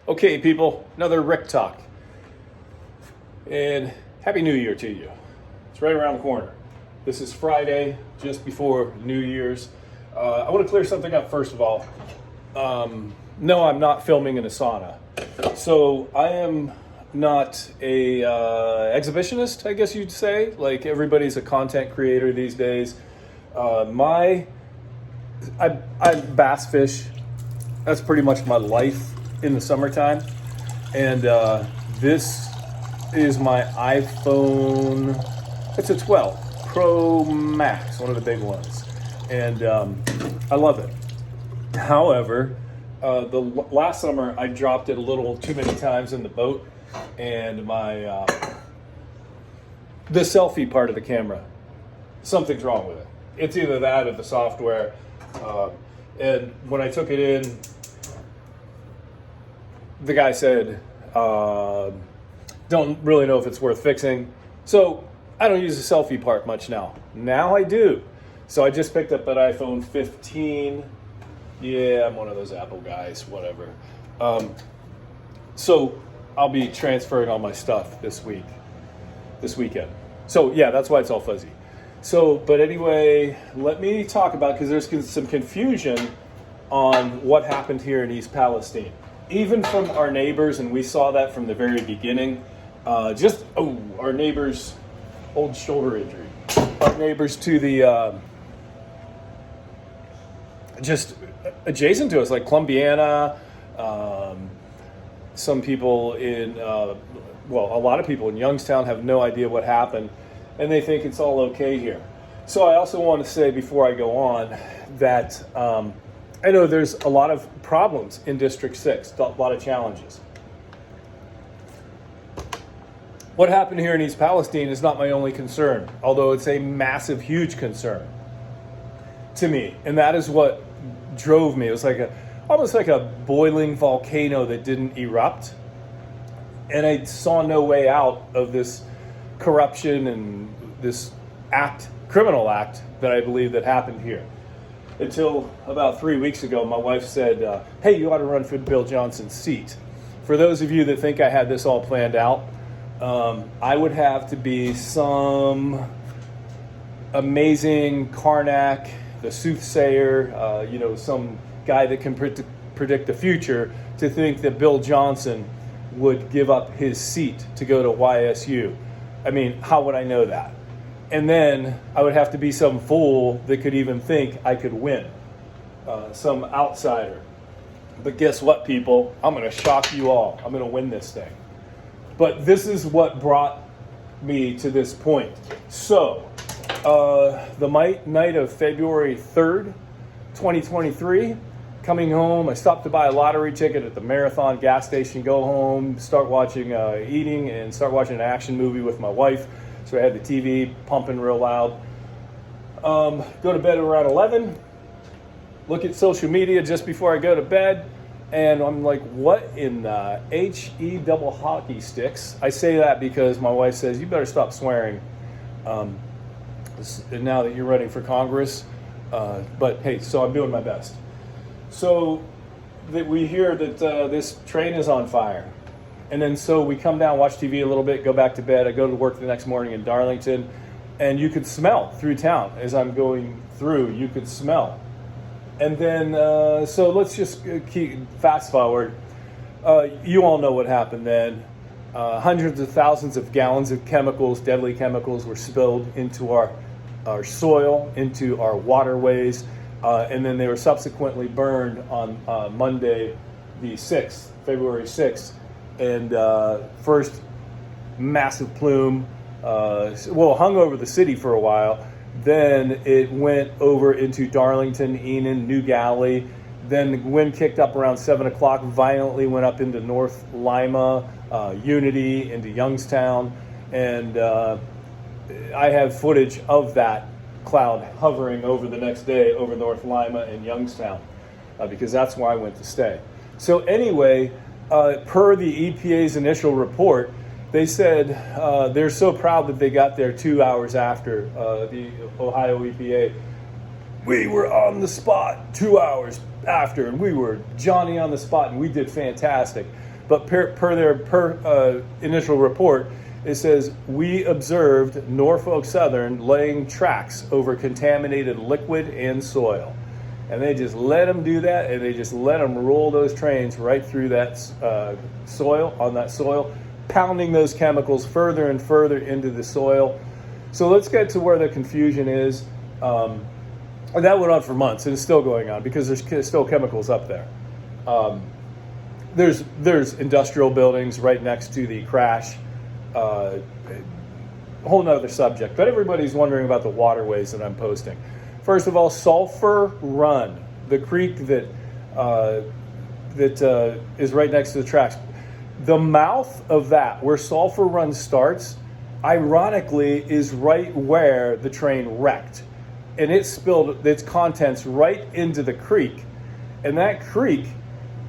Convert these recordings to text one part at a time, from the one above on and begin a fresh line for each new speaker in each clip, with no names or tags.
Okay, people, another Rick Talk. And Happy New Year to you. It's right around the corner. This is Friday, just before New Year's. I want to clear something up first of all. No, I'm not filming in a sauna. So I am not a exhibitionist, I guess you'd say. Like everybody's a content creator these days. I bass fish. That's pretty much my life in the summertime. And this is my iPhone. It's a 12 Pro Max, one of the big ones. And I love it. However, last summer I dropped it a little too many times in the boat, and my the selfie part of the camera, something's wrong with it. It's either that or the software. And when I took it in, the guy said, don't really know if it's worth fixing. So I don't use the selfie part much now. Now I do. So I just picked up an iPhone 15. Yeah, I'm one of those Apple guys, whatever. So I'll be transferring all my stuff this weekend. So yeah, that's why it's all fuzzy. So, but anyway, let me talk about, because there's some confusion on what happened here in East Palestine. Even from our neighbors, and we saw that from the very beginning, our neighbors, old shoulder injury. Our neighbors to the, just adjacent to us, like Columbiana, some people in, a lot of people in Youngstown have no idea what happened, and they think it's all okay here. So I also want to say before I go on that I know there's a lot of problems in District 6, a lot of challenges. What happened here in East Palestine is not my only concern, although it's a massive, huge concern to me. And that is what drove me. It was like almost like a boiling volcano that didn't erupt. And I saw no way out of this corruption and this criminal act that I believe that happened here. Until about 3 weeks ago, my wife said, hey, you ought to run for Bill Johnson's seat. For those of you that think I had this all planned out, I would have to be some amazing Karnak, the soothsayer, some guy that can predict the future, to think that Bill Johnson would give up his seat to go to YSU. I mean, how would I know that? And then I would have to be some fool that could even think I could win, some outsider. But guess what, people? I'm going to shock you all. I'm going to win this thing. But this is what brought me to this point. So, the night of February 3rd, 2023, coming home, I stopped to buy a lottery ticket at the Marathon gas station, go home, start watching, eating, and start watching an action movie with my wife. So I had the TV pumping real loud. Go to bed around 11. Look at social media just before I go to bed. And I'm like, what in the H-E double hockey sticks? I say that because my wife says, you better stop swearing now that you're running for Congress. But hey, so I'm doing my best. So that we hear that this train is on fire. And then so we come down, watch TV a little bit, go back to bed. I go to work the next morning in Darlington, and you could smell through town as I'm going through. You could smell. And then, so let's just keep fast forward. You all know what happened then. Hundreds of thousands of gallons of chemicals, deadly chemicals, were spilled into our soil, into our waterways, and then they were subsequently burned on Monday, the 6th, February 6th. And first massive plume, hung over the city for a while. Then it went over into Darlington, Enon, New Galley. Then the wind kicked up around 7 o'clock, violently went up into North Lima, Unity, into Youngstown. And I have footage of that cloud hovering over the next day over North Lima and Youngstown, because that's where I went to stay. So anyway, per the EPA's initial report, they said they're so proud that they got there 2 hours after the Ohio EPA. We were on the spot 2 hours after, and we were Johnny on the spot, and we did fantastic. But per their initial report, it says, we observed Norfolk Southern laying tracks over contaminated liquid and soil. And they just let them do that, and they just let them roll those trains right through that soil, pounding those chemicals further and further into the soil. So let's get to where the confusion is. And that went on for months, and it's still going on because there's still chemicals up there. There's industrial buildings right next to the crash. A whole nother subject, but everybody's wondering about the waterways that I'm posting. First of all, Sulphur Run, the creek that is right next to the tracks. The mouth of that, where Sulphur Run starts, ironically, is right where the train wrecked. And it spilled its contents right into the creek. And that creek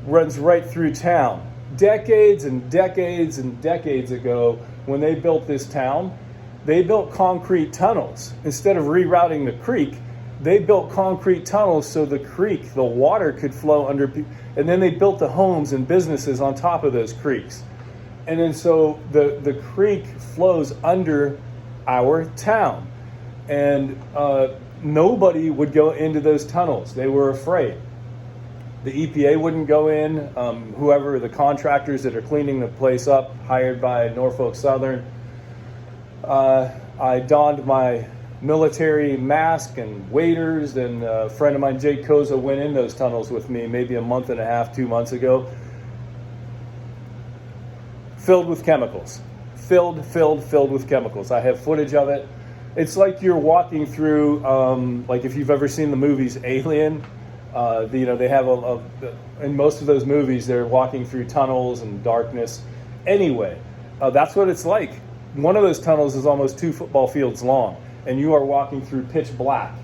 runs right through town. Decades and decades and decades ago, when they built this town, they built concrete tunnels. Instead of rerouting the creek, they built concrete tunnels so the creek, the water could flow under, and then they built the homes and businesses on top of those creeks. And then so the creek flows under our town. And nobody would go into those tunnels. They were afraid. The EPA wouldn't go in. Whoever, the contractors that are cleaning the place up, hired by Norfolk Southern. I donned my military mask and waders, and a friend of mine, Jake Koza, went in those tunnels with me maybe a month and a half, 2 months ago. Filled with chemicals. Filled with chemicals. I have footage of it. It's like you're walking through, like if you've ever seen the movies Alien, they have in most of those movies, they're walking through tunnels and darkness. Anyway, that's what it's like. One of those tunnels is almost 2 football fields long, and you are walking through pitch black.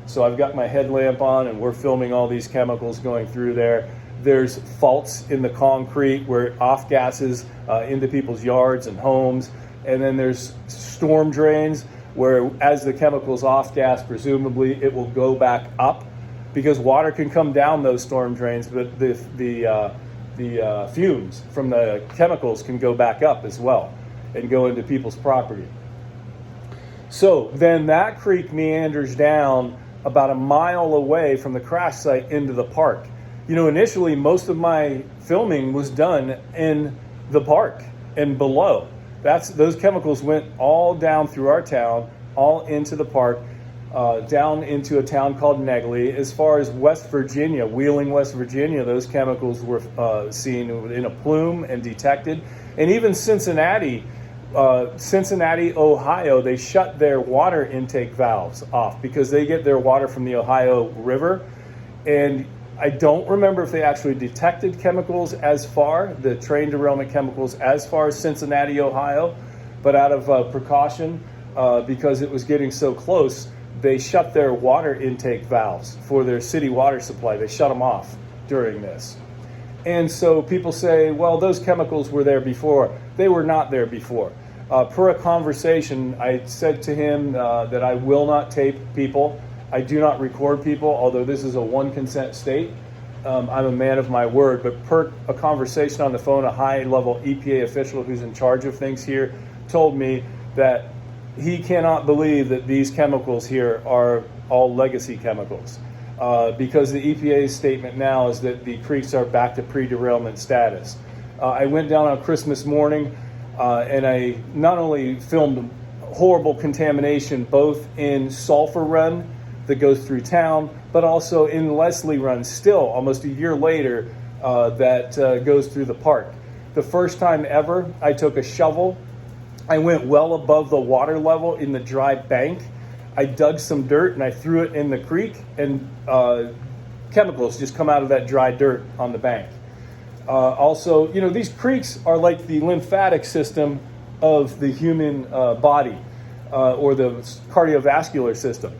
So I've got my headlamp on, and we're filming all these chemicals going through there. There's faults in the concrete where off gases into people's yards and homes. And then there's storm drains where as the chemicals off gas, presumably it will go back up because water can come down those storm drains, but the fumes from the chemicals can go back up as well and go into people's property. So then that creek meanders down about a mile away from the crash site into the park. You know, initially most of my filming was done in the park and below. Those chemicals went all down through our town, all into the park, down into a town called Negley. As far as West Virginia, Wheeling, West Virginia, those chemicals were seen in a plume and detected. And even Cincinnati, Ohio, they shut their water intake valves off because they get their water from the Ohio River. And I don't remember if they actually detected chemicals the train derailment chemicals as far as Cincinnati, Ohio, but out of precaution, because it was getting so close, they shut their water intake valves for their city water supply. They shut them off during this. And so people say, well, those chemicals were there before. They were not there before. Per a conversation, I said to him that I will not tape people. I do not record people, although this is a one consent state. I'm a man of my word, but per a conversation on the phone, a high-level EPA official who's in charge of things here told me that he cannot believe that these chemicals here are all legacy chemicals, because the EPA's statement now is that the creeks are back to pre-derailment status. I went down on Christmas morning, and I not only filmed horrible contamination both in Sulphur Run that goes through town, but also in Leslie Run, still almost a year later, that goes through the park. The first time ever, I took a shovel. I went well above the water level in the dry bank. I dug some dirt and I threw it in the creek, and chemicals just come out of that dry dirt on the bank. Also, you know, these creeks are like the lymphatic system of the human body, or the cardiovascular system.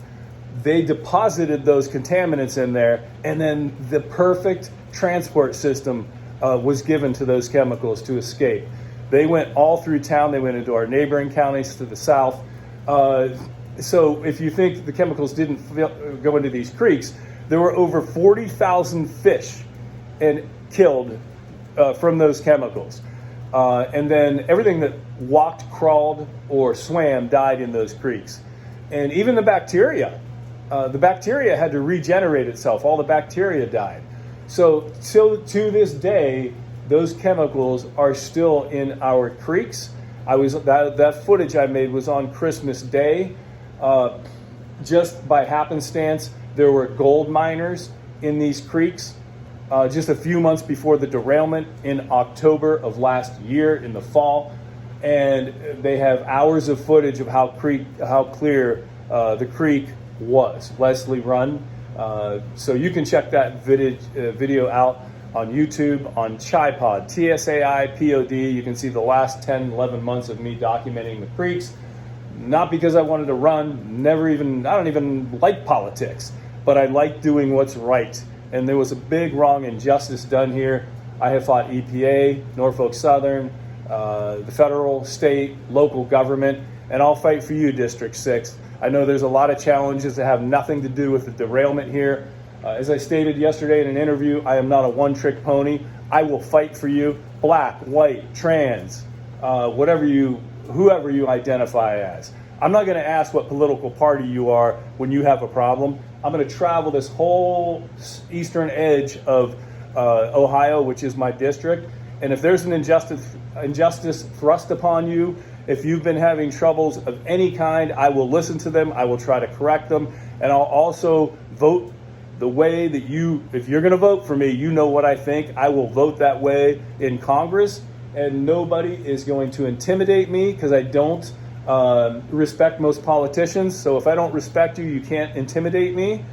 They deposited those contaminants in there, and then the perfect transport system was given to those chemicals to escape. They went all through town. They went into our neighboring counties to the south. So if you think the chemicals didn't go into these creeks, there were over 40,000 fish and killed from those chemicals. And then everything that walked, crawled, or swam died in those creeks. And even the bacteria had to regenerate itself. All the bacteria died. So to this day, those chemicals are still in our creeks. That footage I made was on Christmas Day. Just by happenstance, there were gold miners in these creeks just a few months before the derailment in October of last year in the fall. And they have hours of footage of how clear the creek was. Leslie Run. So you can check that video out on YouTube, on Chipod, TSAIPOD. You can see the last 10, 11 months of me documenting the creeks. Not because I wanted to run, I don't even like politics, but I like doing what's right. And there was a big wrong injustice done here. I have fought EPA, Norfolk Southern, the federal, state, local government, and I'll fight for you, District 6. I know there's a lot of challenges that have nothing to do with the derailment here. As I stated yesterday in an interview, I am not a one-trick pony. I will fight for you, black, white, trans, whoever you identify as. I'm not going to ask what political party you are when you have a problem. I'm going to travel this whole eastern edge of Ohio, which is my district. And if there's an injustice thrust upon you, if you've been having troubles of any kind, I will listen to them. I will try to correct them. And I'll also vote the way that if you're going to vote for me, you know what I think. I will vote that way in Congress. And nobody is going to intimidate me because I don't respect most politicians. So if I don't respect you, you can't intimidate me.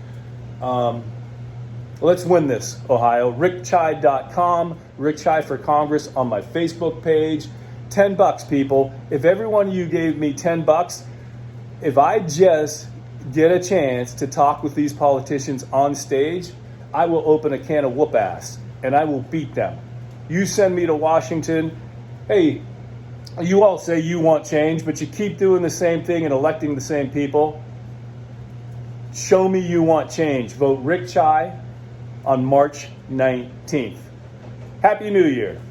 Let's win this, Ohio. rickchai.com, Rick Chai for Congress on my Facebook page. $10, people. If every one of you gave me $10, if I just get a chance to talk with these politicians on stage, I will open a can of whoop ass and I will beat them. You send me to Washington, hey, you all say you want change, but you keep doing the same thing and electing the same people. Show me you want change. Vote Rick Chai on March 19th. Happy New Year.